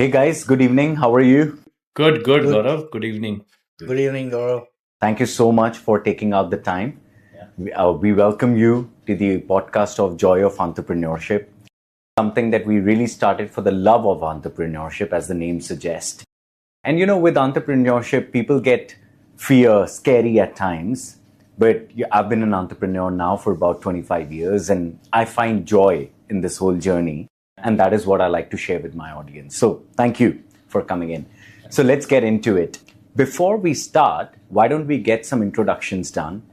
Hey guys, good evening. How are you? Good, Good, Gaurav. Good evening. good evening, Gaurav. Thank you so much for taking out the time. We welcome you to the podcast of Joy of Entrepreneurship, something that we really started for the love of entrepreneurship, as the name suggests. And with entrepreneurship, people get scary at times. But I've been an entrepreneur now for about 25 years, and I find joy in this whole journey. And that is what I like to share with my audience. So thank you for coming in. So let's get into it. Before we start, why don't we get some introductions done?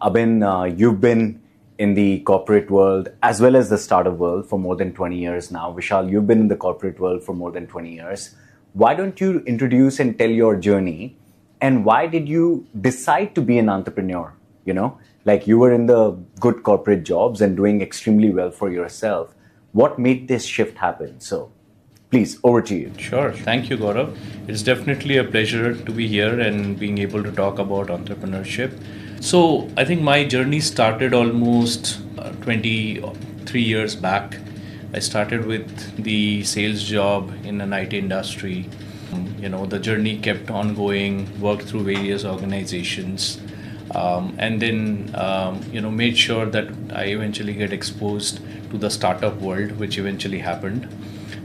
Abin, you've been in the corporate world as well as the startup world for more than 20 years now. Vishal, you've been in the corporate world for more than 20 years. Why don't you introduce and tell your journey? And why did you decide to be an entrepreneur? Like you were in the good corporate jobs and doing extremely well for yourself. What made this shift happen? So please, over to you. Sure. Thank you, Gaurav. It's definitely a pleasure to be here and being able to talk about entrepreneurship. So, I think my journey started almost 23 years back. I started with the sales job in an IT industry. The journey kept on going, worked through various organizations, and then made sure that I eventually get exposed to the startup world, which eventually happened.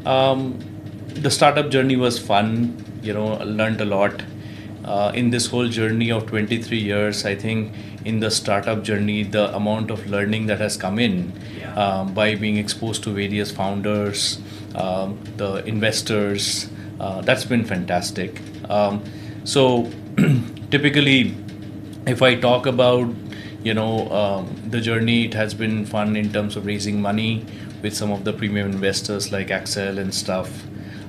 The startup journey was fun. I learned a lot. In this whole journey of 23 years, I think in the startup journey, the amount of learning that has come in by being exposed to various founders, the investors, that's been fantastic. So typically, if I talk about the journey, it has been fun in terms of raising money with some of the premium investors like Axel and stuff.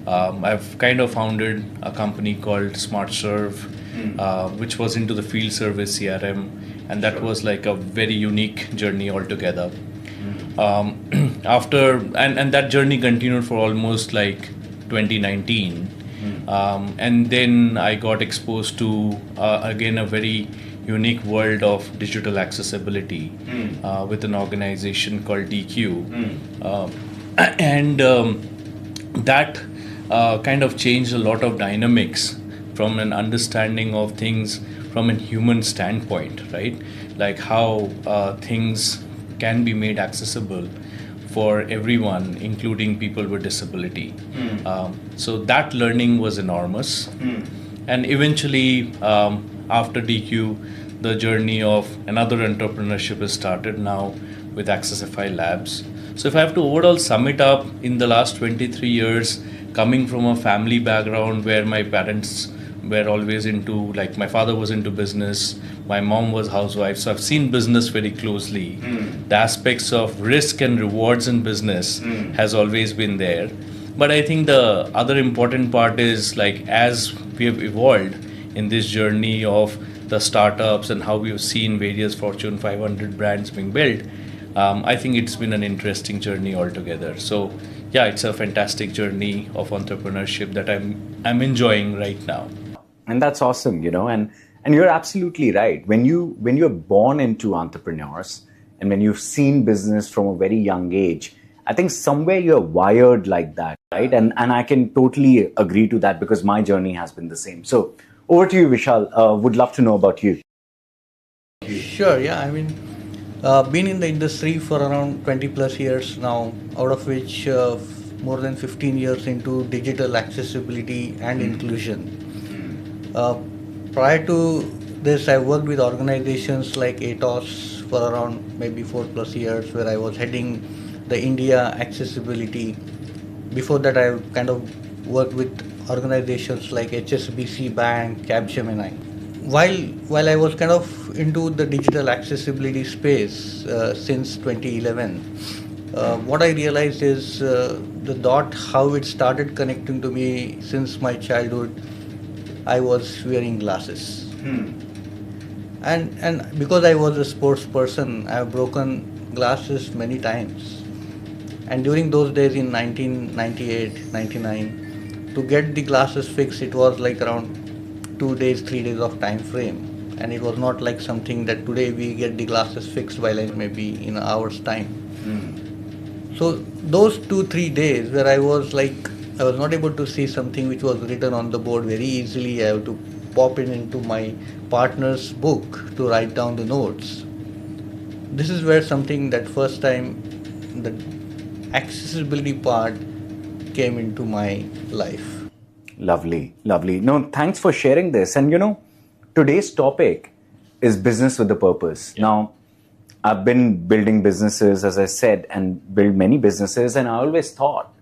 I've kind of founded a company called SmartServe, which was into the field service CRM, and that was like a very unique journey altogether. And that journey continued for almost like 2019, and then I got exposed to again a very unique world of digital accessibility with an organization called DQ, and that kind of changed a lot of dynamics from an understanding of things from a human standpoint, right? Like how things can be made accessible for everyone, including people with disability. So that learning was enormous. And eventually, after DQ, the journey of another entrepreneurship is started now with AccessifyLabs. So if I have to overall sum it up, in the last 23 years, coming from a family background where my parents were always into, like my father was into business, my mom was housewife, so I've seen business very closely. The aspects of risk and rewards in business has always been there. But I think the other important part is, like, as we have evolved in this journey of the startups and how we've seen various Fortune 500 brands being built, I think it's been an interesting journey altogether. So yeah, it's a fantastic journey of entrepreneurship that I'm enjoying right now. And that's awesome, and you're absolutely right. When you're born into entrepreneurs and when you've seen business from a very young age, I think somewhere you're wired like that, right? And I can totally agree to that because my journey has been the same. So over to you, Vishal. Would love to know about you. Sure, yeah. I mean, been in the industry for around 20 plus years now, out of which more than 15 years into digital accessibility and inclusion. Prior to this, I worked with organizations like ATOS for around maybe 4 plus years, where I was heading the India accessibility. Before that, I kind of worked with organizations like HSBC Bank, Capgemini. While I was kind of into the digital accessibility space since 2011, what I realized is the dot how it started connecting to me since my childhood. I was wearing glasses, and because I was a sports person, I have broken glasses many times. And during those days in 1998, 99, to get the glasses fixed, it was like around 2 days, 3 days of time frame, and it was not like something that today we get the glasses fixed by like maybe in an hour's time. So those 2-3 days where I was like I was not able to see something which was written on the board very easily. I have to pop it into my partner's book to write down the notes. This is where something that first time the accessibility part came into my life. Lovely, lovely. No, thanks for sharing this. And today's topic is business with a purpose. Yeah. Now, I've been building businesses, as I said, and build many businesses, and I always thought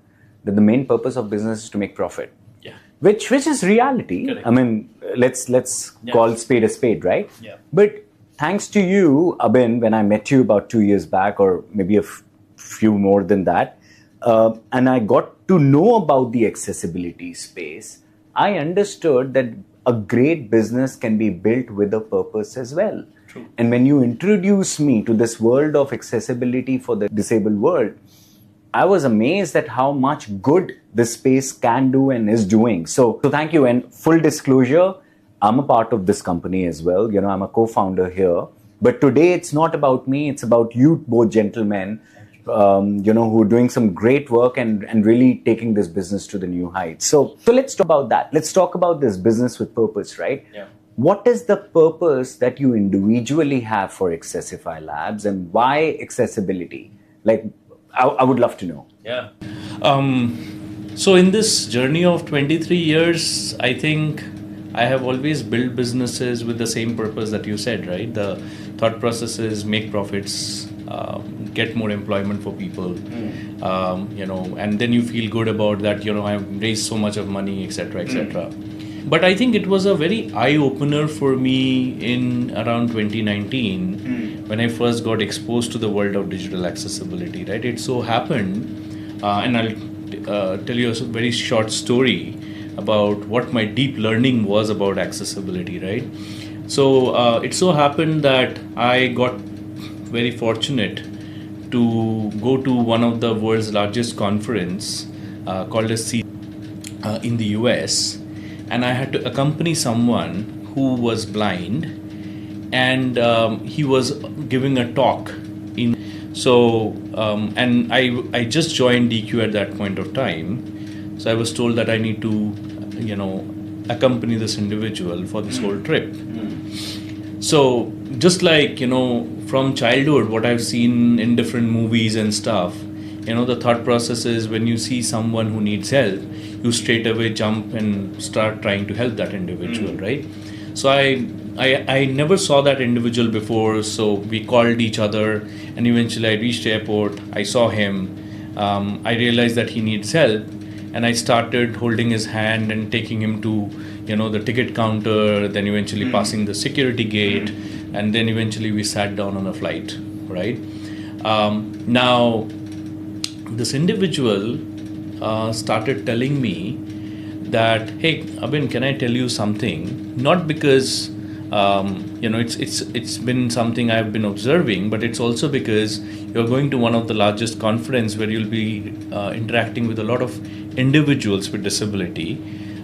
that the main purpose of business is to make profit. Yeah. Which is reality. Correct. I mean, let's Yeah. call spade a spade, right? Yeah. But thanks to you, Abin, when I met you about 2 years back, or maybe a few more than that, and I got to know about the accessibility space, I understood that a great business can be built with a purpose as well. True. And when you introduced me to this world of accessibility for the disabled world, I was amazed at how much good this space can do and is doing. So thank you. And full disclosure, I'm a part of this company as well. I'm a co-founder here. But today it's not about me. It's about you, both gentlemen, who are doing some great work and really taking this business to the new heights. So let's talk about that. Let's talk about this business with purpose, right? Yeah. What is the purpose that you individually have for AccessifyLabs, and why accessibility? Like, I would love to know. Yeah. So in this journey of 23 years, I think I have always built businesses with the same purpose that you said, right? The thought process is make profits, get more employment for people, and then you feel good about that, I've raised so much of money, etc., etc. But I think it was a very eye-opener for me in around 2019 when I first got exposed to the world of digital accessibility, right? It so happened, and I'll tell you a very short story about what my deep learning was about accessibility, right? So it so happened that I got very fortunate to go to one of the world's largest conference called as in the US, and I had to accompany someone who was blind, and he was giving a talk and I just joined DQ at that point of time, so I was told that I need to accompany this individual for this whole trip. So just like from childhood, what I've seen in different movies and stuff, the thought process is when you see someone who needs help, you straight away jump and start trying to help that individual, right? So I never saw that individual before, so we called each other, and eventually I reached the airport. I saw him. I realized that he needs help, and I started holding his hand and taking him to the ticket counter, then eventually passing the security gate, and then eventually we sat down on a flight, right? Now this individual started telling me that, hey Abin, can I tell you something? Not because it's been something I've been observing, but it's also because you're going to one of the largest conference where you'll be interacting with a lot of individuals with disability.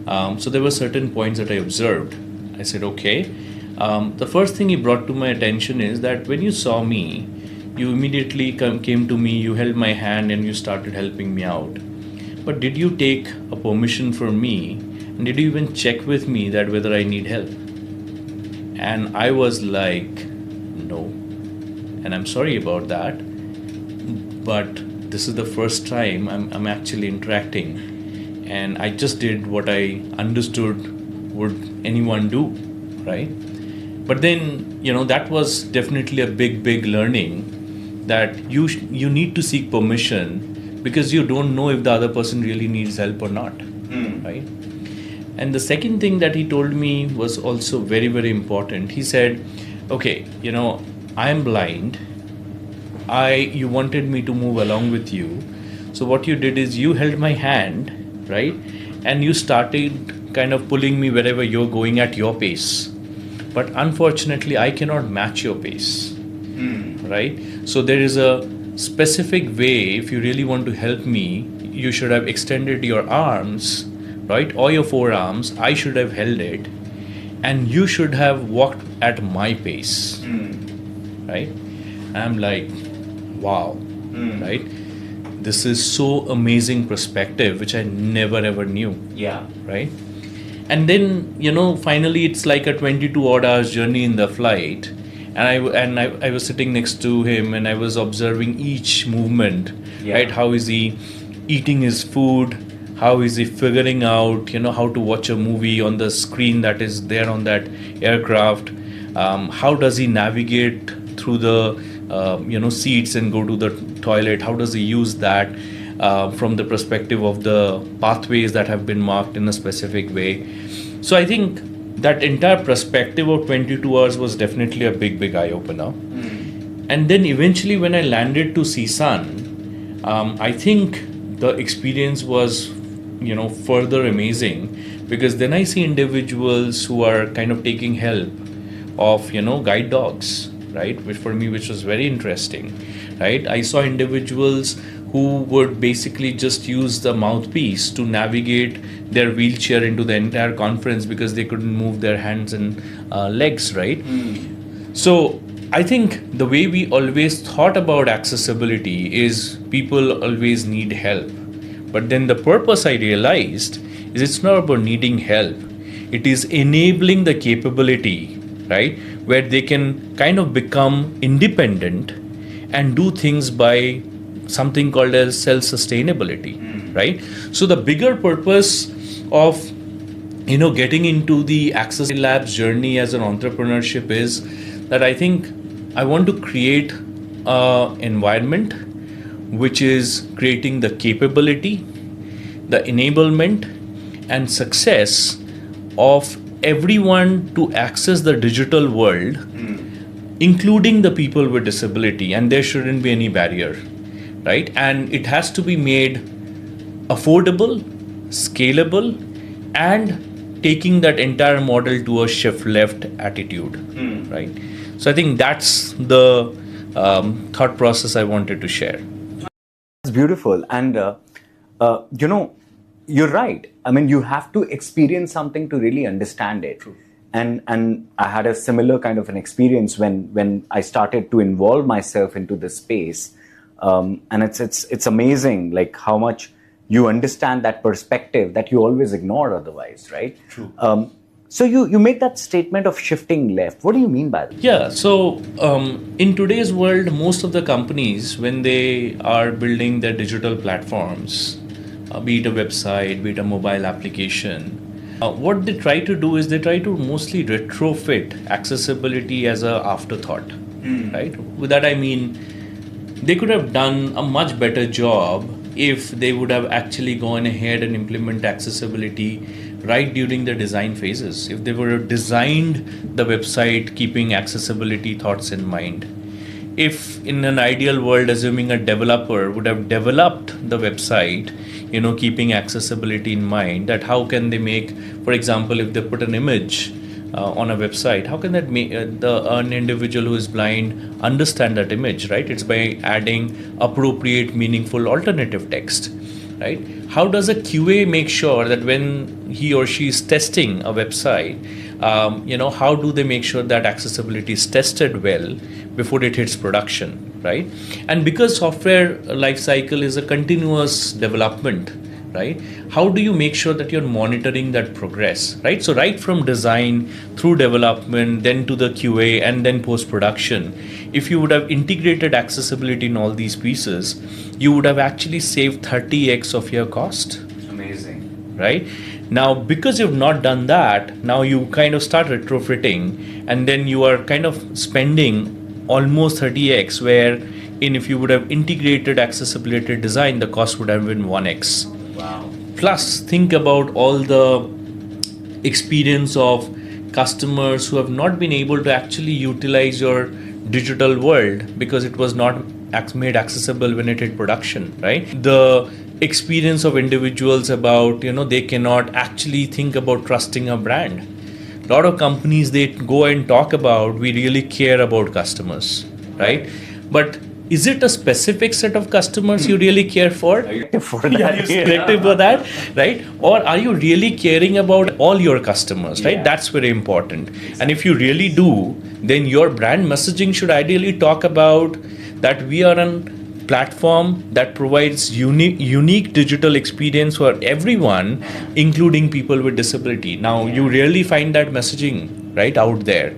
So there were certain points that I observed. I said, okay. The first thing he brought to my attention is that when you saw me, you immediately came to me, you held my hand, and you started helping me out. But did you take a permission from me, and did you even check with me that whether I need help? And I was like, no. And I'm sorry about that, but this is the first time I'm actually interacting, and I just did what I understood would anyone do, right? But then, that was definitely a big learning, that you need to seek permission because you don't know if the other person really needs help or not, right? And the second thing that he told me was also very, very important. He said, okay, I'm blind. You wanted me to move along with you. So what you did is you held my hand, right? And you started kind of pulling me wherever you're going at your pace. But unfortunately, I cannot match your pace, right? So there is a specific way. If you really want to help me, you should have extended your arms, right? Or your forearms. I should have held it, and you should have walked at my pace, right? I'm like, wow, right? this is so amazing perspective, which I never ever knew. Yeah. Right? And then, finally it's like a 22 odd hours journey in the flight. And I was sitting next to him and I was observing each movement, right? How is he eating his food? How is he figuring out, how to watch a movie on the screen that is there on that aircraft? How does he navigate through the, seats and go to the toilet? How does he use that from the perspective of the pathways that have been marked in a specific way? So I think that entire perspective of 22 hours was definitely a big eye opener. And then eventually when I landed to CSUN, I think the experience was, further amazing, because then I see individuals who are kind of taking help of, guide dogs, right? Which for me, which was very interesting, right? I saw individuals who would basically just use the mouthpiece to navigate their wheelchair into the entire conference because they couldn't move their hands and legs, right? So I think the way we always thought about accessibility is people always need help. But then the purpose I realized is it's not about needing help. It is enabling the capability, right? Where they can kind of become independent and do things by something called as self-sustainability, right? So the bigger purpose of getting into the AccessifyLabs journey as an entrepreneurship is that I think I want to create an environment which is creating the capability, the enablement and success of everyone to access the digital world, including the people with disability, and there shouldn't be any barrier. Right? And it has to be made affordable, scalable, and taking that entire model to a shift left attitude. Right? So I think that's the thought process I wanted to share. It's beautiful. And, you're right. I mean, you have to experience something to really understand it. True. And I had a similar kind of an experience when I started to involve myself into this space. And it's amazing, like how much you understand that perspective that you always ignore otherwise, right? True. So you make that statement of shifting left. What do you mean by that? Yeah. So in today's world, most of the companies, when they are building their digital platforms, be it a website, be it a mobile application, what they try to do is they try to mostly retrofit accessibility as an afterthought, right? With that I mean, they could have done a much better job if they would have actually gone ahead and implement accessibility right during the design phases. If they would have designed the website keeping accessibility thoughts in mind. If in an ideal world, assuming a developer would have developed the website, keeping accessibility in mind, that how can they make, for example, if they put an image on a website, how can that make an individual who is blind understand that image, right? It's by adding appropriate, meaningful alternative text, right? How does a QA make sure that when he or she is testing a website, how do they make sure that accessibility is tested well before it hits production, right? And because software life cycle is a continuous development, right? How do you make sure that you're monitoring that progress, right? So right from design through development, then to the QA and then post-production, if you would have integrated accessibility in all these pieces, you would have actually saved 30x of your cost. Amazing. Right? Now, because you've not done that, now you kind of start retrofitting and then you are kind of spending almost 30x, where if you would have integrated accessibility design, the cost would have been 1x. Wow. Plus, think about all the experience of customers who have not been able to actually utilize your digital world because it was not made accessible when it hit production, right? The experience of individuals about, they cannot actually think about trusting a brand. A lot of companies, they go and talk about, we really care about customers, right? But is it a specific set of customers you really care for? Are you for that? Selective for that, right? Or are you really caring about all your customers, right? Yeah. That's very important. And if you really do, then your brand messaging should ideally talk about that we are an platform that provides unique digital experience for everyone, including people with disability. Now, you rarely find that messaging right out there.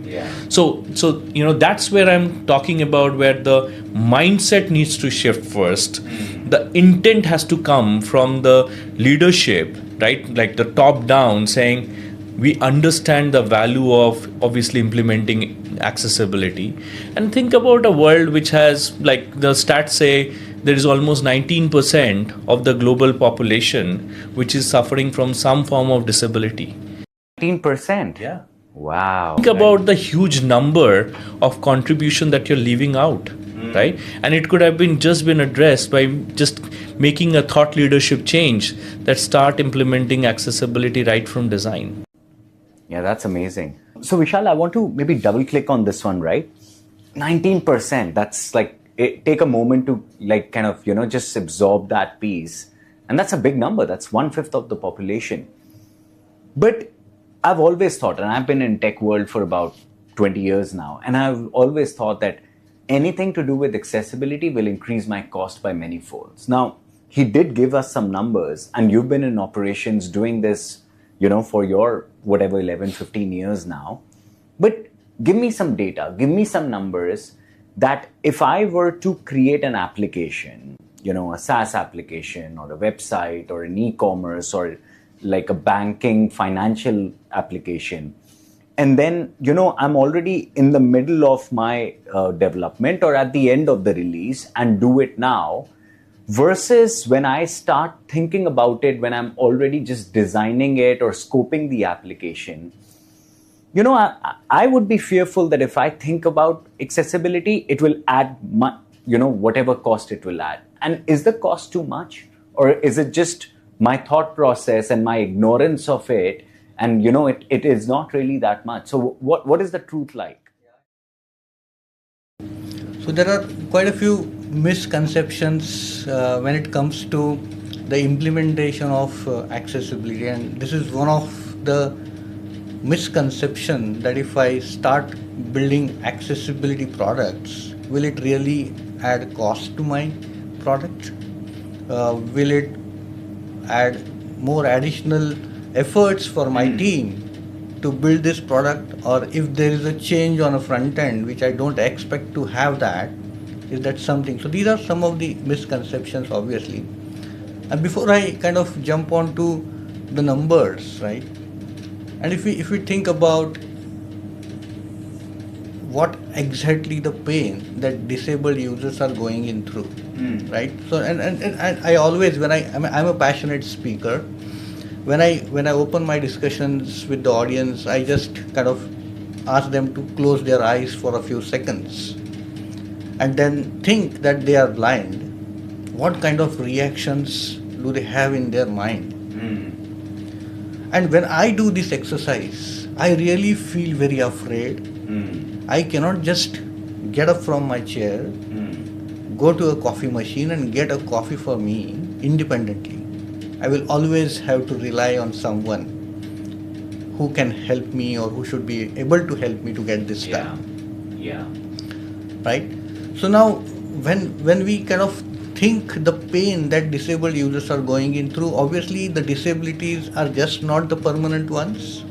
So that's where I'm talking about, where the mindset needs to shift first. The intent has to come from the leadership, right? Like the top down, saying we understand the value of obviously implementing accessibility. And think about a world which has, like the stats say, there is almost 19% of the global population which is suffering from some form of disability. 19%? Yeah. Wow. Think about the huge number of contribution that you're leaving out, right? And it could have been addressed by just making a thought leadership change that start implementing accessibility right from design. Yeah, that's amazing. So Vishal, I want to maybe double click on this one, right? 19%, that's like, take a moment to like kind of, just absorb that piece. And that's a big number. That's 1/5 of the population. But I've always thought, and I've been in tech world for about 20 years now, and I've always thought that anything to do with accessibility will increase my cost by many folds. Now, he did give us some numbers, and you've been in operations doing this, for your whatever 11, 15 years now. But give me some data, give me some numbers that if I were to create an application, a SaaS application or a website or an e-commerce or like a banking financial application, and then I'm already in the middle of my development or at the end of the release and do it now, versus when I start thinking about it when I'm already just designing it or scoping the application, I would be fearful that if I think about accessibility, it will add whatever cost it will add. And is the cost too much, or is it just my thought process and my ignorance of it, and it is not really that much? So what is the truth like? So there are quite a few misconceptions when it comes to the implementation of accessibility, and this is one of the misconception that if I start building accessibility products, will it really add cost to my product? Will it add more additional efforts for my team to build this product? Or if there is a change on a front end which I don't expect to have, that is that something? So these are some of the misconceptions, obviously. And before I kind of jump on to the numbers, right, and if we think about what exactly the pain that disabled users are going in through, right? So and I always, when I'm a passionate speaker, when I open my discussions with the audience, I just kind of ask them to close their eyes for a few seconds and then think that they are blind. What kind of reactions do they have in their mind? And when I do this exercise, I really feel very afraid. I cannot just get up from my chair, go to a coffee machine and get a coffee for me independently. I will always have to rely on someone who can help me or who should be able to help me to get this done. Yeah. Right? So now when we kind of think the pain that disabled users are going in through, obviously the disabilities are just not the permanent ones.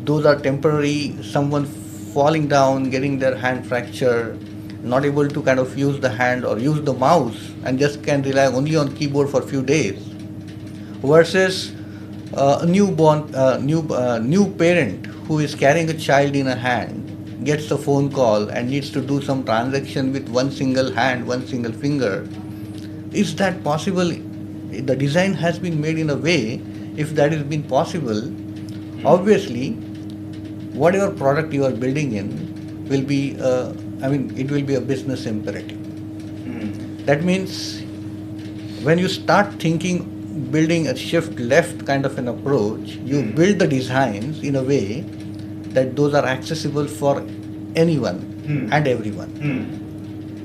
Those are temporary. Someone falling down, getting their hand fractured, not able to kind of use the hand or use the mouse and just can rely only on keyboard for a few days, versus a new parent who is carrying a child in a hand, gets a phone call and needs to do some transaction with one single hand, one single finger. Is that possible? The design has been made in a way, if that has been possible, obviously whatever product you are building in will be it will be a business imperative. That means when you start thinking building a shift left kind of an approach, you build the designs in a way that those are accessible for anyone and everyone.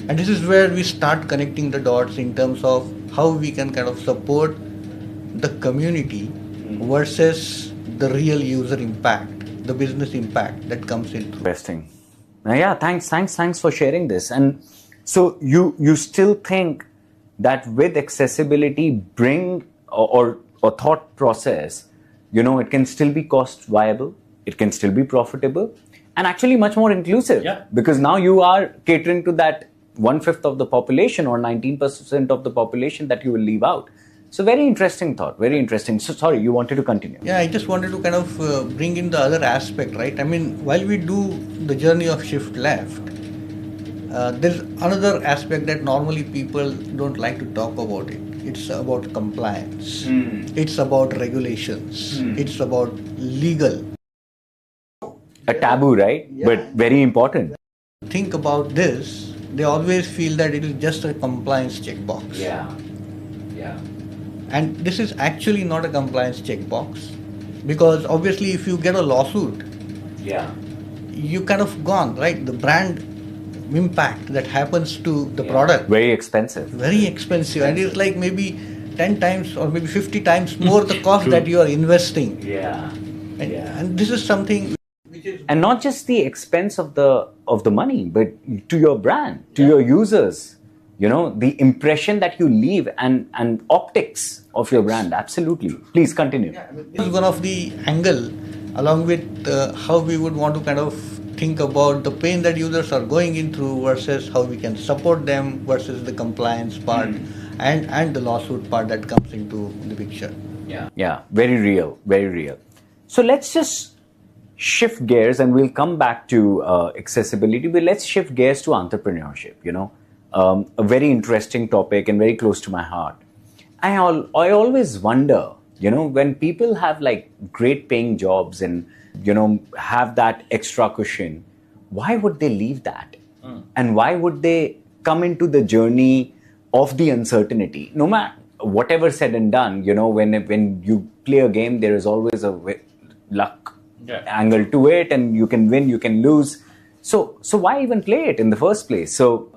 And this is where we start connecting the dots in terms of how we can kind of support the community versus the real user impact, the business impact that comes in through. Interesting. Now, yeah, thanks for sharing this. And So you still think that with accessibility bring or thought process, it can still be cost viable, it can still be profitable, and actually much more inclusive. Yeah. Because now you are catering to that 1/5 of the population or 19% of the population that you will leave out. So very interesting thought, very interesting. So sorry, you wanted to continue. Yeah, I just wanted to kind of bring in the other aspect, right? I mean, while we do the journey of shift left, there's another aspect that normally people don't like to talk about it. It's about compliance. It's about regulations. It's about legal. A taboo, right? Yeah. But very important. Think about this. They always feel that it is just a compliance checkbox. Yeah. And this is actually not a compliance checkbox, because obviously if you get a lawsuit, Yeah. you kind of gone, right? The brand impact that happens to the product, Very expensive. very expensive, and it's like maybe 10 times or maybe 50 times more the cost that you are investing. Yeah. And this is something which is And not just the expense of the money, but to your brand, to your users. The impression that you leave and optics of your brand. Absolutely. Please continue. this is one of the angle, along with how we would want to kind of think about the pain that users are going in through versus how we can support them versus the compliance part and the lawsuit part that comes into the picture. Yeah, very real, very real. So let's just shift gears and we'll come back to accessibility, but let's shift gears to entrepreneurship, a very interesting topic and very close to my heart. I always wonder, when people have like great paying jobs and, have that extra cushion, why would they leave that? And why would they come into the journey of the uncertainty? No matter whatever said and done, when you play a game, there is always a luck angle to it, and you can win, you can lose. So why even play it in the first place? So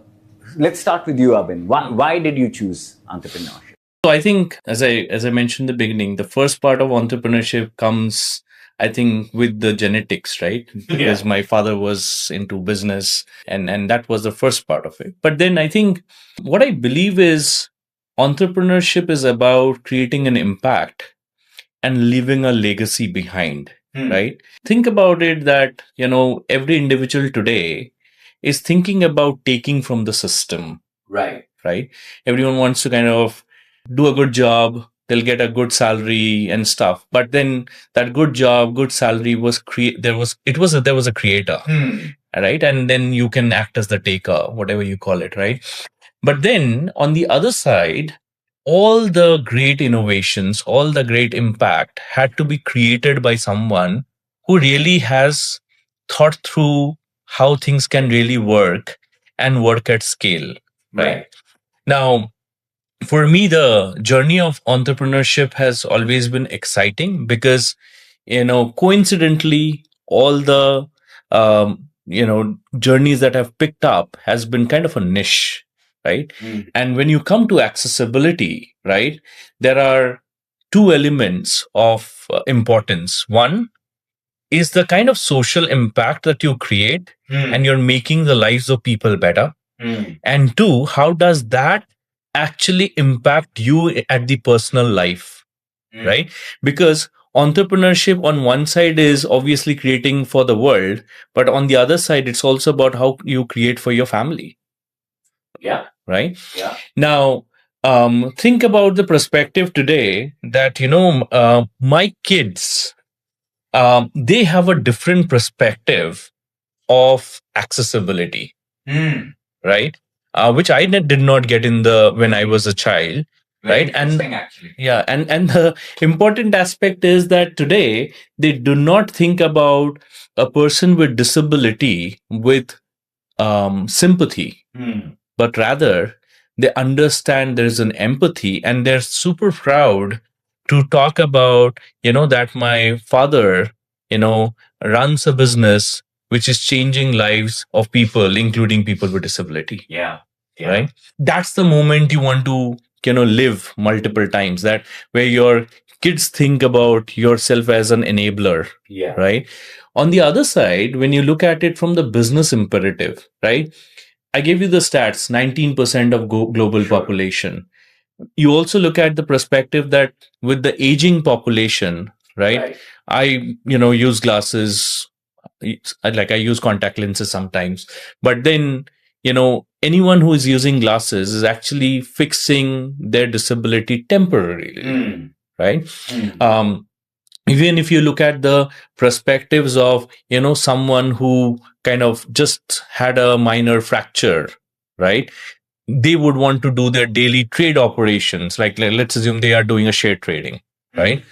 let's start with you, Abin. Why did you choose entrepreneurship? So I think, as I mentioned in the beginning, the first part of entrepreneurship comes, I think, with the genetics, right? Because my father was into business, and that was the first part of it. But then I think what I believe is entrepreneurship is about creating an impact and leaving a legacy behind, right? Think about it that, every individual today is thinking about taking from the system. Right. Everyone wants to kind of do a good job, they'll get a good salary and stuff. But then that good job, good salary was there was a creator, right? And then you can act as the taker, whatever you call it, right? But then on the other side, all the great innovations, all the great impact had to be created by someone who really has thought through how things can really work and work at scale, right? Now, for me, the journey of entrepreneurship has always been exciting because, coincidentally, all the, journeys that I've picked up has been kind of a niche, right? And when you come to accessibility, right, there are two elements of importance. One is the kind of social impact that you create and you're making the lives of people better. And two, how does that actually impact you at the personal life, right? Because entrepreneurship on one side is obviously creating for the world, but on the other side, it's also about how you create for your family. Right? Now, think about the perspective today that, my kids, they have a different perspective of accessibility, right? Which I did not get when I was a child, right? And actually, and the important aspect is that today they do not think about a person with disability with sympathy, but rather they understand there's an empathy, and they're super proud to talk about, that my father, runs a business which is changing lives of people, including people with disability. Right? That's the moment you want to, live multiple times, that where your kids think about yourself as an enabler. Right? On the other side, when you look at it from the business imperative, right? I gave you the stats, 19% of global population. You also look at the perspective that with the aging population, right? I, use glasses. I use contact lenses sometimes, but then, anyone who is using glasses is actually fixing their disability temporarily, right? Even if you look at the perspectives of, someone who kind of just had a minor fracture, right? They would want to do their daily trade operations. Like, let's assume they are doing a share trading, right?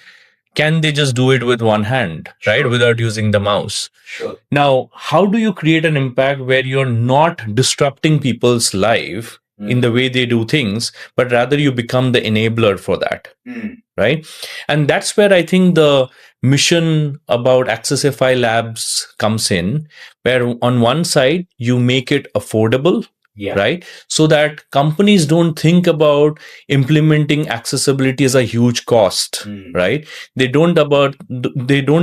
Can they just do it with one hand, right? Without using the mouse? Sure. Now, how do you create an impact where you're not disrupting people's life in the way they do things, but rather you become the enabler for that? Right? And that's where I think the mission about AccessifyLabs comes in, where on one side, you make it affordable, right? So that companies don't think about implementing accessibility as a huge cost, right? They don't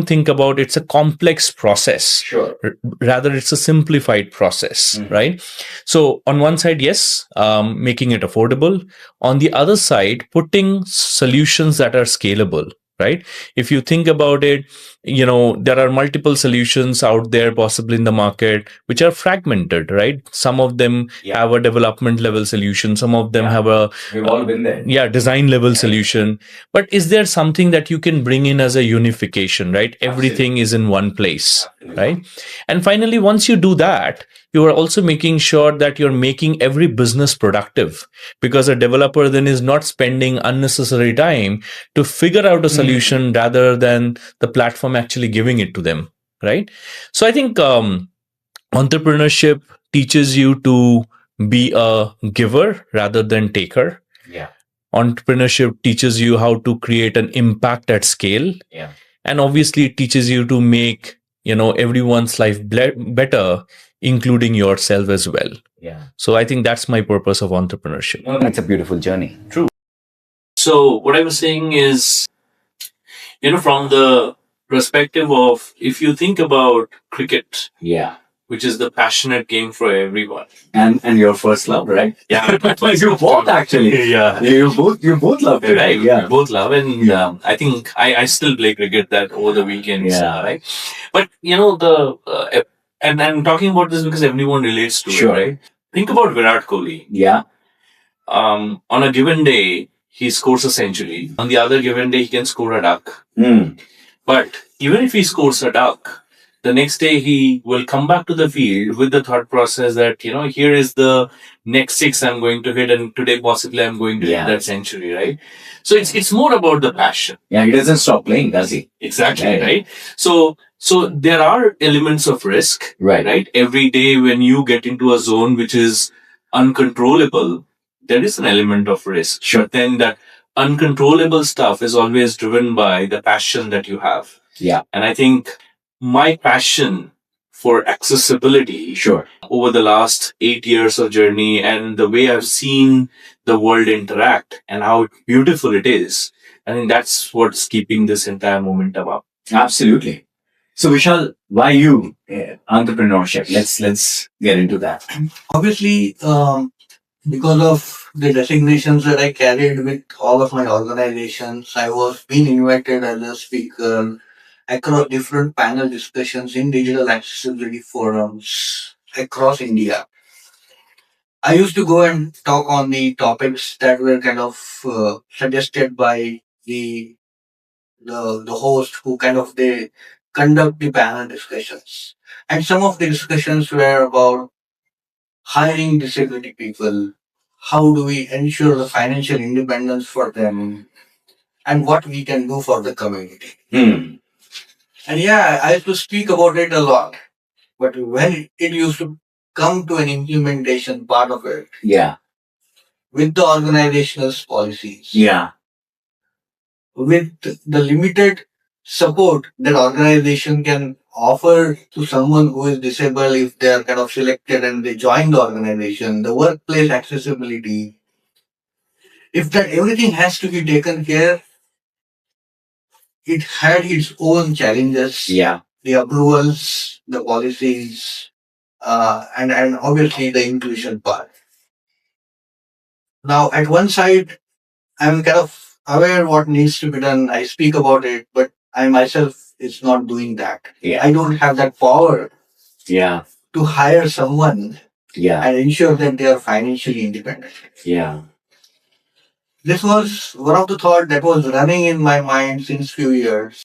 think about it's a complex process. Sure. Rather, it's a simplified process, right? So on one side, yes, making it affordable. On the other side, putting solutions that are scalable, right? If you think about it, there are multiple solutions out there possibly in the market which are fragmented, right? Some of them have a development level solution, some of them have a We've all been there. Design level solution. But is there something that you can bring in as a unification, right? Everything is in one place, right? And finally, once you do that, you are also making sure that you're making every business productive, because a developer then is not spending unnecessary time to figure out a solution rather than the platform actually giving it to them, right? So I think entrepreneurship teaches you to be a giver rather than taker. Entrepreneurship teaches you how to create an impact at scale. And obviously it teaches you to make, everyone's life better, including yourself as well. So I think that's my purpose of entrepreneurship. No, that's a beautiful journey. True. So what I was saying is, from the perspective of, if you think about cricket, which is the passionate game for everyone. And your first love, right? Yeah. You both actually. Yeah. You both love it. Right. Yeah. We both love. And I think I still play cricket that over the weekends. Right. But, and I'm talking about this because everyone relates to it, right? Think about Virat Kohli. On a given day, he scores a century. On the other given day, he can score a duck. But even if he scores a duck, the next day he will come back to the field with the thought process that, here is the next six I'm going to hit, and today possibly I'm going to hit that century, right? So it's more about the passion. Yeah, he doesn't stop playing, does he? Exactly, right? So there are elements of risk, right? Every day when you get into a zone which is uncontrollable, there is an element of risk. Sure. But then that uncontrollable stuff is always driven by the passion that you have. And I think my passion for accessibility over the last 8 years of journey, and the way I've seen the world interact and how beautiful it is, I think that's what's keeping this entire momentum up. Absolutely. So Vishal, why you entrepreneurship? Let's get into that. Obviously, because of the designations that I carried with all of my organizations, I was being invited as a speaker across different panel discussions in digital accessibility forums across India. I used to go and talk on the topics that were kind of suggested by the host, who kind of they conduct the panel discussions. And some of the discussions were about hiring disability people. How do we ensure the financial independence for them, and what we can do for the community? And I used to speak about it a lot. But when it used to come to an implementation part of it, with the organization's policies, with the limited support that organization can offer to someone who is disabled if they are kind of selected and they join the organization, the workplace accessibility, if that everything has to be taken care, it had its own challenges. The approvals, the policies, and obviously the inclusion part. Now, at one side, I'm kind of aware what needs to be done. I speak about it, but I myself is not doing that. Yeah. I don't have that power. Yeah. To hire someone. Yeah. And ensure that they are financially independent. Yeah. This was one of the thoughts that was running in my mind since few years.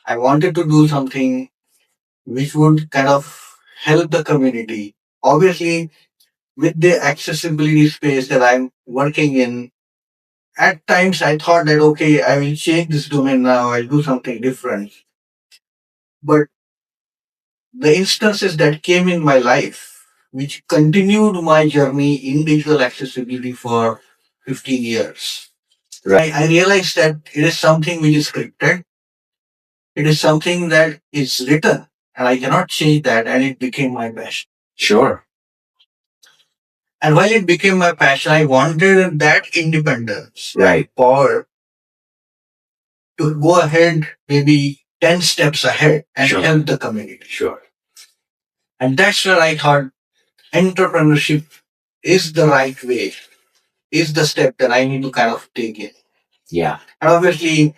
I wanted to do something which would kind of help the community. Obviously, with the accessibility space that I'm working in, at times I thought that, okay, I will change this domain now, I'll do something different. But the instances that came in my life, which continued my journey in digital accessibility for 15 years, right. I realized that it is something which is scripted, it is something that is written, and I cannot change that, and it became my passion. Sure. And while it became my passion, I wanted that independence, right, power to go ahead, maybe 10 steps ahead and sure. Help the community. Sure. And that's where I thought entrepreneurship is the right way, is the step that I need to kind of take it. Yeah. And obviously,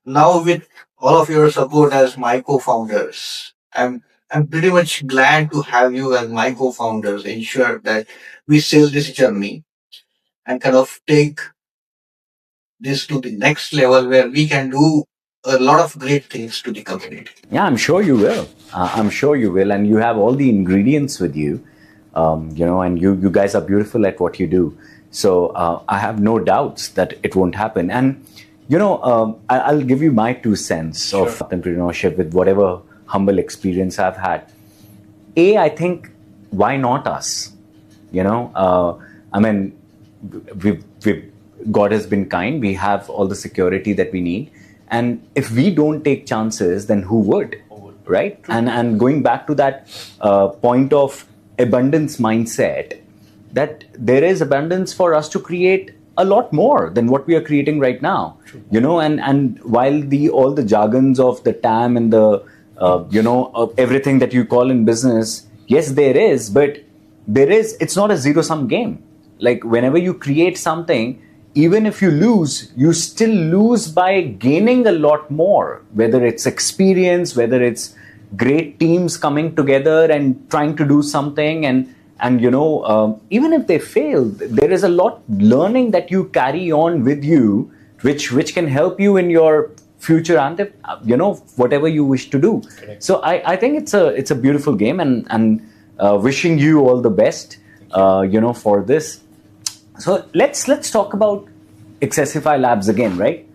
now with all of your support as my co-founders, I'm pretty much glad to have you as my co-founders, ensure that we sail this journey and kind of take this to the next level where we can do a lot of great things to the community. Yeah, I'm sure you will. I'm sure you will. And you have all the ingredients with you, and you guys are beautiful at what you do. So I have no doubts that it won't happen. And, I'll give you my 2 cents sure. of entrepreneurship with whatever humble experience I've had. I think, why not us? God has been kind. We have all the security that we need. And if we don't take chances, then who would? Right? And going back to that point of abundance mindset, that there is abundance for us to create a lot more than what we are creating right now. True. And while all the jargons of the TAM and the everything that you call in business, yes, there is, but it's not a zero-sum game. Like whenever you create something, even if you lose, you still lose by gaining a lot more, whether it's experience, whether it's great teams coming together and trying to do something. And even if they fail, there is a lot learning that you carry on with you, which can help you in your future and whatever you wish to do. Correct. So I think it's a beautiful game, and wishing you all the best, for this. So let's talk about AccessifyLabs again, right?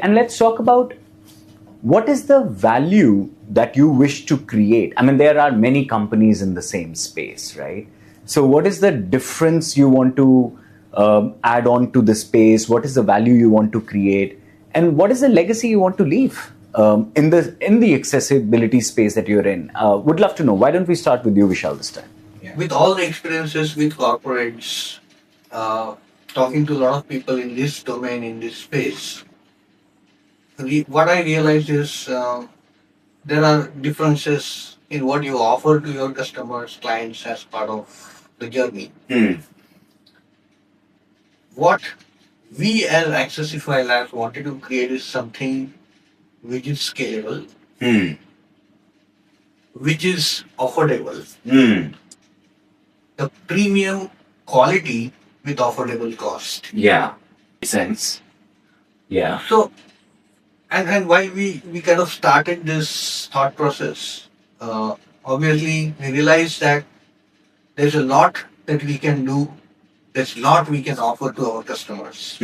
And let's talk about what is the value that you wish to create. I mean, there are many companies in the same space, right? So what is the difference you want to add on to the space? What is the value you want to create? And what is the legacy you want to leave in the accessibility space that you're in? Would love to know. Why don't we start with you, Vishal, this time? Yeah. With all the experiences with corporates, talking to a lot of people in this domain, in this space, what I realized is there are differences in what you offer to your customers, clients as part of the journey. What we as AccessifyLabs wanted to create is something which is scalable, which is affordable. The premium quality with affordable cost. Yeah, makes sense. Yeah. So, and why we kind of started this thought process, obviously we realized that there's a lot that we can do, there's a lot we can offer to our customers.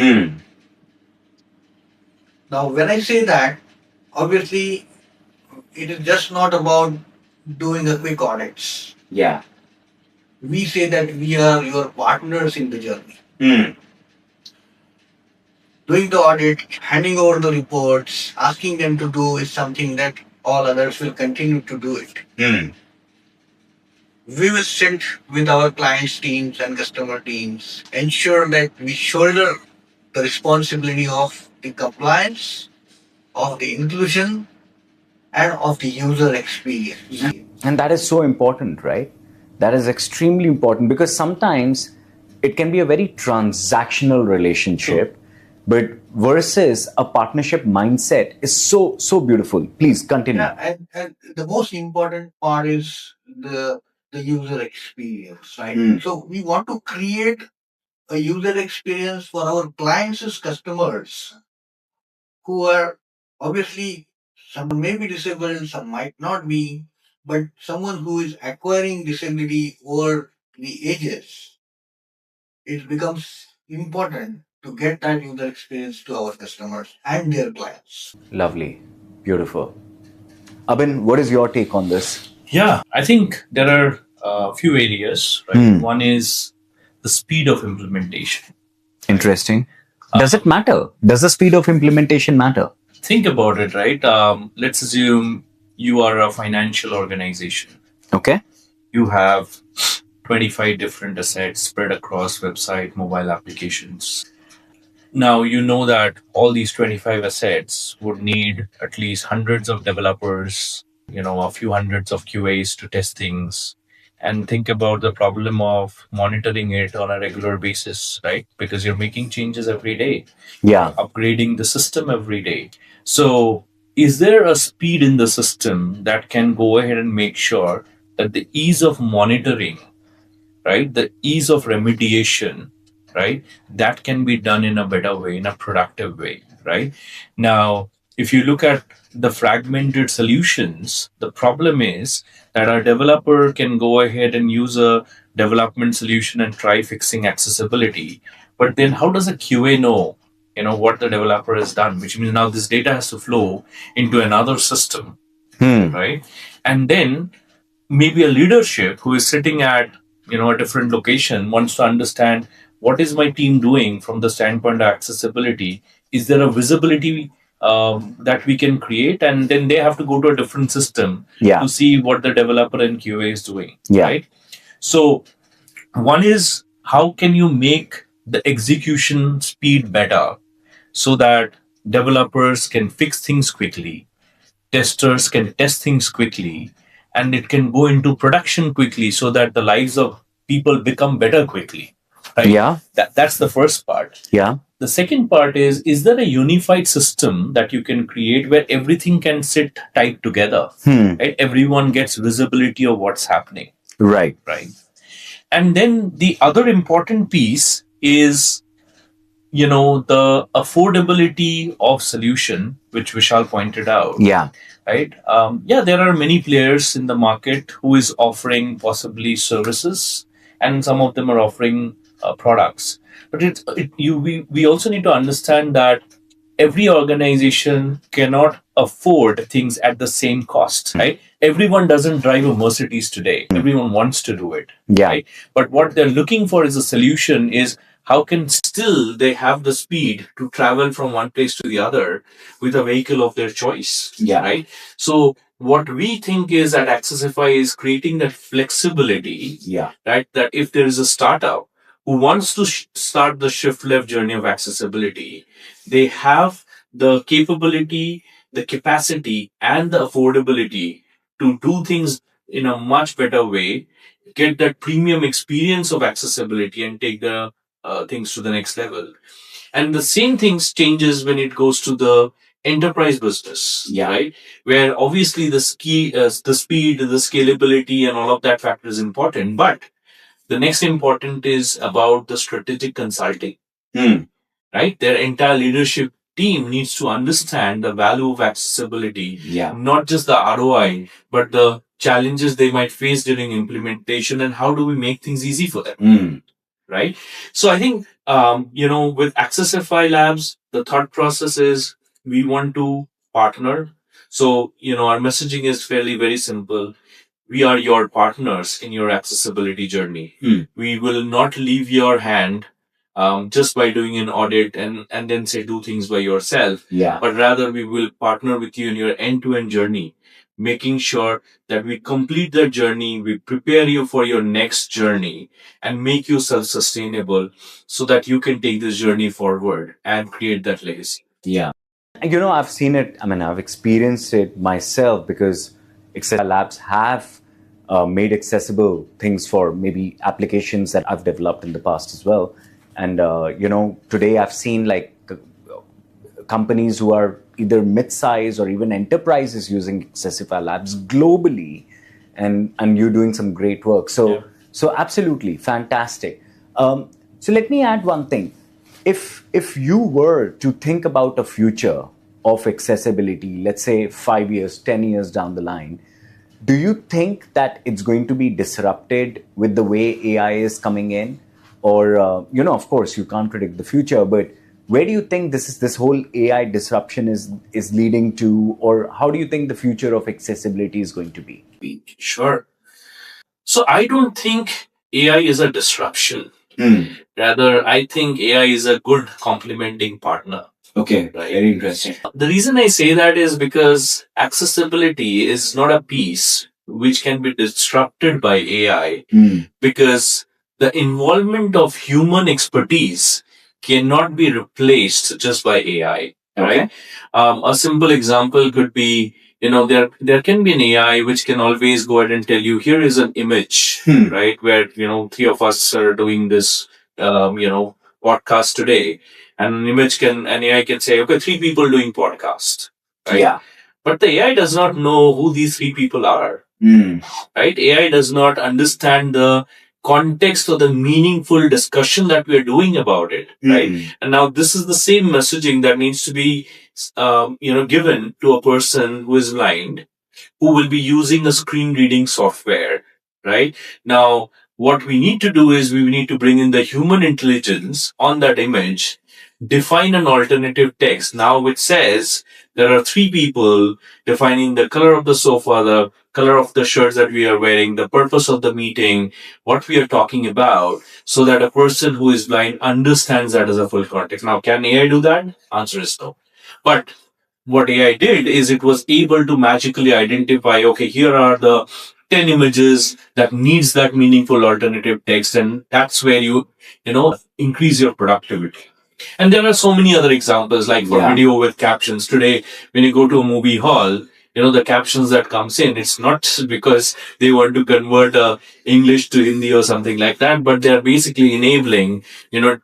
Now, when I say that, obviously it is just not about doing a quick audits. Yeah. We say that we are your partners in the journey. Doing the audit, handing over the reports, asking them to do is something that all others will continue to do it. We will sit with our clients' teams and customer teams, ensure that we shoulder the responsibility of the compliance, of the inclusion, and of the user experience. And that is so important, right? That is extremely important because sometimes it can be a very transactional relationship, but versus a partnership mindset is so beautiful. Please continue. Yeah, and the most important part is the user experience, right? So we want to create a user experience for our clients as customers who are obviously, someone may be disabled, some might not be, but someone who is acquiring disability over the ages, it becomes important to get that user experience to our customers and their clients. Lovely. Beautiful. Abin, what is your take on this? Yeah, I think there are a few areas, right? One is the speed of implementation. Interesting. Does it matter? Does the speed of implementation matter? Think about it, right? Let's assume you are a financial organization. Okay. You have 25 different assets spread across website, mobile applications. Now, you know that all these 25 assets would need at least hundreds of developers, a few hundreds of QAs to test things. And think about the problem of monitoring it on a regular basis, right? Because you're making changes every day. Yeah. Upgrading the system every day. So, is there a speed in the system that can go ahead and make sure that the ease of monitoring, right, the ease of remediation, right, that can be done in a better way, in a productive way, right? Now, if you look at the fragmented solutions, the problem is that our developer can go ahead and use a development solution and try fixing accessibility. But then how does a QA know, what the developer has done? Which means now this data has to flow into another system, right? And then maybe a leadership who is sitting at a different location wants to understand what is my team doing from the standpoint of accessibility. Is there a visibility that we can create, and then they have to go to a different system to see what the developer and QA is doing, right? So one is, how can you make the execution speed better so that developers can fix things quickly, testers can test things quickly, and it can go into production quickly so that the lives of people become better quickly, right? Yeah. That's the first part. Yeah. The second part is there a unified system that you can create where everything can sit tight together, right? Everyone gets visibility of what's happening, Right. And then the other important piece is the affordability of solution, which Vishal pointed out. Yeah. Right. There are many players in the market who is offering possibly services, and some of them are offering products. But we also need to understand that every organization cannot afford things at the same cost, right? Everyone doesn't drive a Mercedes today. Everyone wants to do it. Yeah. Right? But what they're looking for is a solution is how can still they have the speed to travel from one place to the other with a vehicle of their choice. Yeah. Right. So what we think is that Accessify is creating that flexibility. Yeah. Right. That if there is a startup who wants to start the shift left journey of accessibility, they have the capability, the capacity, and the affordability to do things in a much better way, get that premium experience of accessibility, and take the things to the next level. And the same things changes when it goes to the enterprise business, right? Where obviously the speed, the scalability, and all of that factor is important. But the next important is about the strategic consulting, right? Their entire leadership team needs to understand the value of accessibility, not just the ROI, but the challenges they might face during implementation, and how do we make things easy for them, right? So I think, with AccessifyLabs, the thought process is we want to partner. So, our messaging is fairly very simple. We are your partners in your accessibility journey. We will not leave your hand just by doing an audit and then say do things by yourself. But rather we will partner with you in your end-to-end journey, making sure that we complete that journey, we prepare you for your next journey, and make you self-sustainable so that you can take this journey forward and create that legacy. Yeah. I've seen it. I've experienced it myself because AccessifyLabs have made accessible things for maybe applications that I've developed in the past as well. And today I've seen like companies who are either mid-size or even enterprises using AccessifyLabs globally, and you're doing some great work. So absolutely fantastic. So let me add one thing. If you were to think about a future of accessibility, let's say 5 years, 10 years down the line, do you think that it's going to be disrupted with the way AI is coming in? Or, of course, you can't predict the future, but where do you think this whole AI disruption is leading to, or how do you think the future of accessibility is going to be? Sure. So I don't think AI is a disruption. Rather, I think AI is a good complementing partner. Okay, Right. very interesting. The reason I say that is because accessibility is not a piece which can be disrupted by AI, because the involvement of human expertise cannot be replaced just by AI. Right? Okay. A simple example could be, there can be an AI which can always go ahead and tell you, here is an image, right? Where, three of us are doing this, podcast today, and an AI can say, okay, three people doing podcast, right? Yeah. But the AI does not know who these three people are, right? AI does not understand the context or the meaningful discussion that we are doing about it, right? And now this is the same messaging that needs to be, given to a person who is blind, who will be using a screen reading software, right? Now, what we need to do is we need to bring in the human intelligence on that image, define an alternative text now which says there are three people, defining the color of the sofa, the color of the shirts that we are wearing, the purpose of the meeting, what we are talking about, so that a person who is blind understands that as a full context. Now, can AI do that? Answer is no. But what AI did is it was able to magically identify, okay, here are the 10 images that needs that meaningful alternative text. And that's where increase your productivity. And there are so many other examples, like for video with captions. Today, when you go to a movie hall, the captions that comes in, it's not because they want to convert English to Hindi or something like that, but they're basically enabling,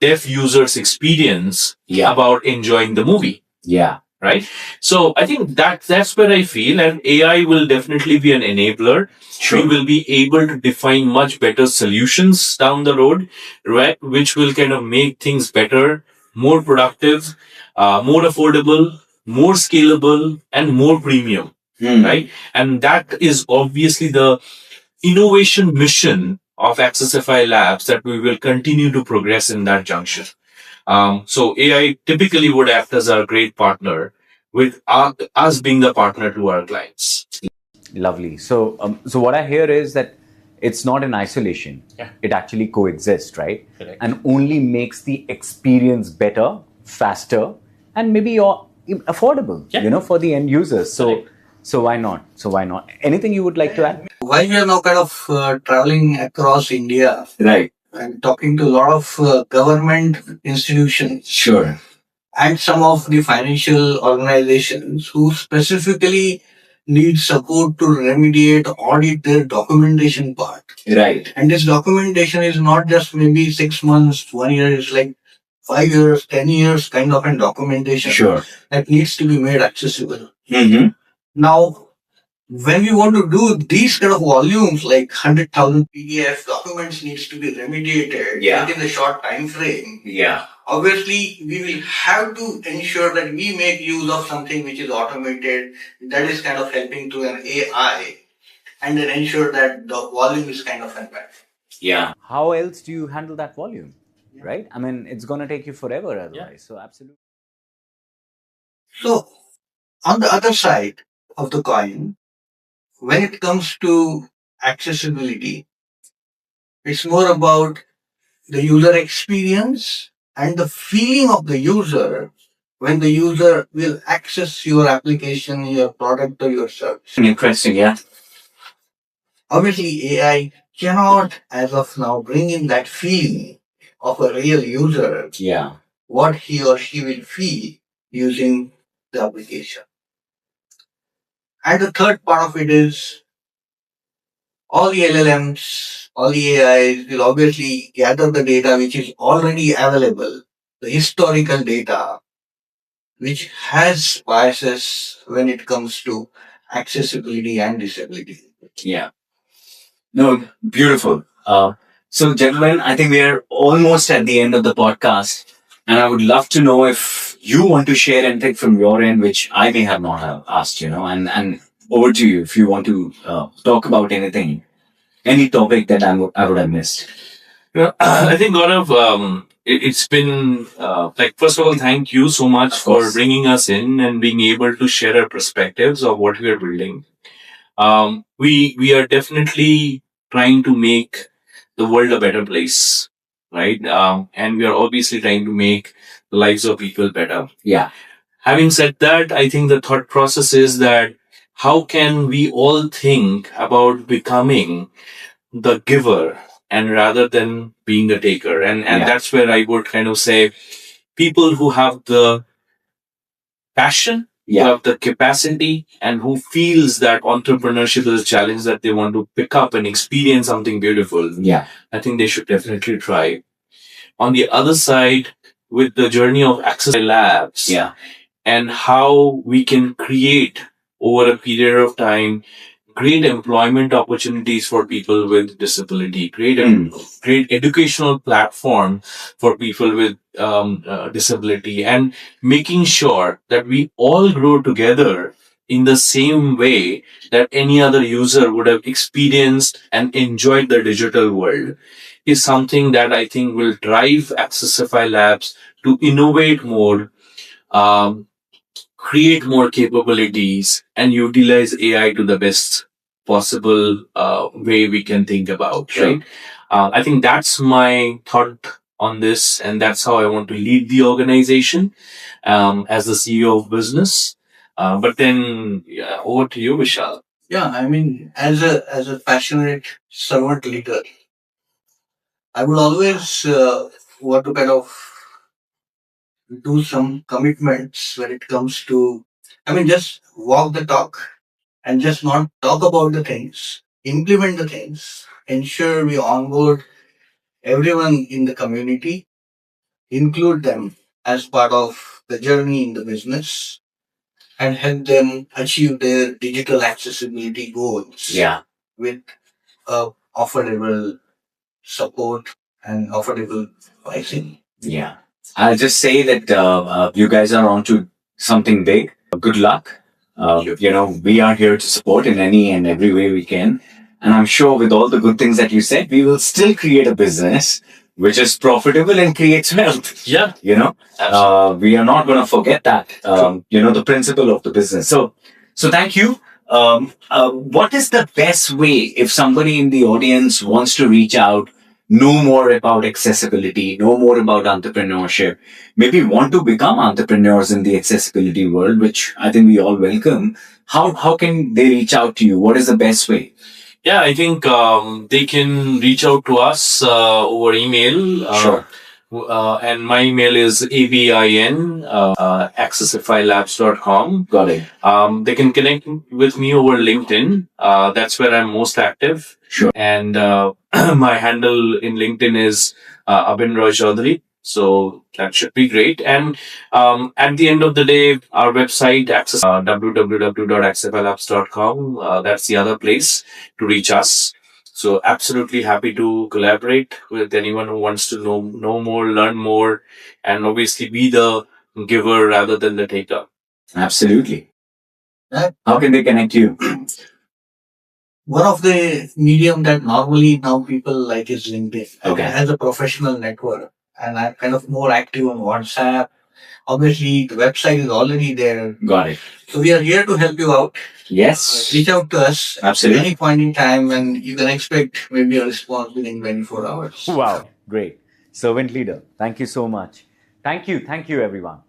deaf users experience about enjoying the movie. Yeah. Right. So I think that's where I feel, and AI will definitely be an enabler. Sure. We will be able to define much better solutions down the road, right? Which will kind of make things better, more productive, more affordable, more scalable, and more premium. Right. And that is obviously the innovation mission of Accessify Labs, that we will continue to progress in that junction. So AI typically would act as our great partner, with us being the partner to our clients. Lovely. So what I hear is that it's not in isolation. Yeah. It actually coexists, right? Correct. And only makes the experience better, faster, and maybe affordable, for the end users. So why not? Anything you would like to add? While we are now kind of traveling across India, Right. and talking to a lot of government institutions, Sure. and some of the financial organizations who specifically need support to remediate, audit their documentation part. Right. And this documentation is not just maybe 6 months, 1 year, it's like 5 years, 10 years kind of a documentation. Sure. That needs to be made accessible. Mm-hmm. Now, when we want to do these kind of volumes, like 100,000 PDF documents needs to be remediated within a short time frame. Yeah. Obviously, we will have to ensure that we make use of something which is automated, that is kind of helping to an AI, and then ensure that the volume is kind of met. Yeah. How else do you handle that volume? Right? I mean, it's going to take you forever otherwise. So absolutely. So, on the other side of the coin, when it comes to accessibility, it's more about the user experience and the feeling of the user when the user will access your application, your product, or your service. Interesting, yeah. Obviously, AI cannot, as of now, bring in that feeling of a real user, what he or she will feel using the application. And the third part of it is all the LLMs, all the AIs will obviously gather the data which is already available, the historical data, which has biases when it comes to accessibility and disability. Yeah. No, beautiful. So, gentlemen, I think we are almost at the end of the podcast, and I would love to know if you want to share anything from your end, which I may have not have asked, and over to you if you want to talk about anything, any topic that I would have missed. I think Gaurav, it's been like, first of all, thank you so much for bringing us in and being able to share our perspectives of what we are building. We are definitely trying to make the world a better place, right? And we are obviously trying to make the lives of people better. Yeah. Having said that, I think the thought process is that how can we all think about becoming the giver and rather than being the taker? And that's where I would kind of say people who have the passion, who have the capacity, and who feels that entrepreneurship is a challenge that they want to pick up and experience something beautiful. Yeah. I think they should definitely try. On the other side, with the journey of AccessifyLabs, and how we can create over a period of time great employment opportunities for people with disability, create a great educational platform for people with disability, and making sure that we all grow together in the same way that any other user would have experienced and enjoyed the digital world is something that I think will drive Accessify Labs to innovate more, um, create more capabilities, and utilize AI to the best possible way we can think about, right? I think that's my thought on this, and that's how I want to lead the organization as the CEO of business. But then, over to you, Vishal. Yeah, I mean, as a passionate servant leader, I would always want to kind of do some commitments when it comes to, I mean, just walk the talk and just not talk about the things, implement the things, ensure we onboard everyone in the community, include them as part of the journey in the business, and help them achieve their digital accessibility goals. Yeah. With affordable support and affordable pricing. Yeah. I'll just say that you guys are onto something big. Good luck. We are here to support in any and every way we can. And I'm sure with all the good things that you said, we will still create a business which is profitable and creates wealth. Yeah. We are not going to forget that, the principle of the business. So thank you. What is the best way if somebody in the audience wants to reach out, know more about accessibility, know more about entrepreneurship, maybe want to become entrepreneurs in the accessibility world, which I think we all welcome. How can they reach out to you? What is the best way? Yeah, I think they can reach out to us over email. Sure. And my email is abin accessifylabs.com. Got it. They can connect with me over LinkedIn. That's where I'm most active. Sure. And my handle in LinkedIn is Abin Choudhury. So that should be great. And at the end of the day, our website, www.accessifylabs.com, that's the other place to reach us. So absolutely happy to collaborate with anyone who wants to know more, learn more, and obviously be the giver rather than the taker. Absolutely. How can they connect you? One of the medium that normally now people like is LinkedIn. Okay. As a professional network, and I'm kind of more active on WhatsApp. Obviously, the website is already there. Got it. So we are here to help you out. Yes. Reach out to us Absolutely. at any point in time, and you can expect maybe a response within 24 hours. Wow. Great. Servant leader. Thank you so much. Thank you. Thank you, everyone.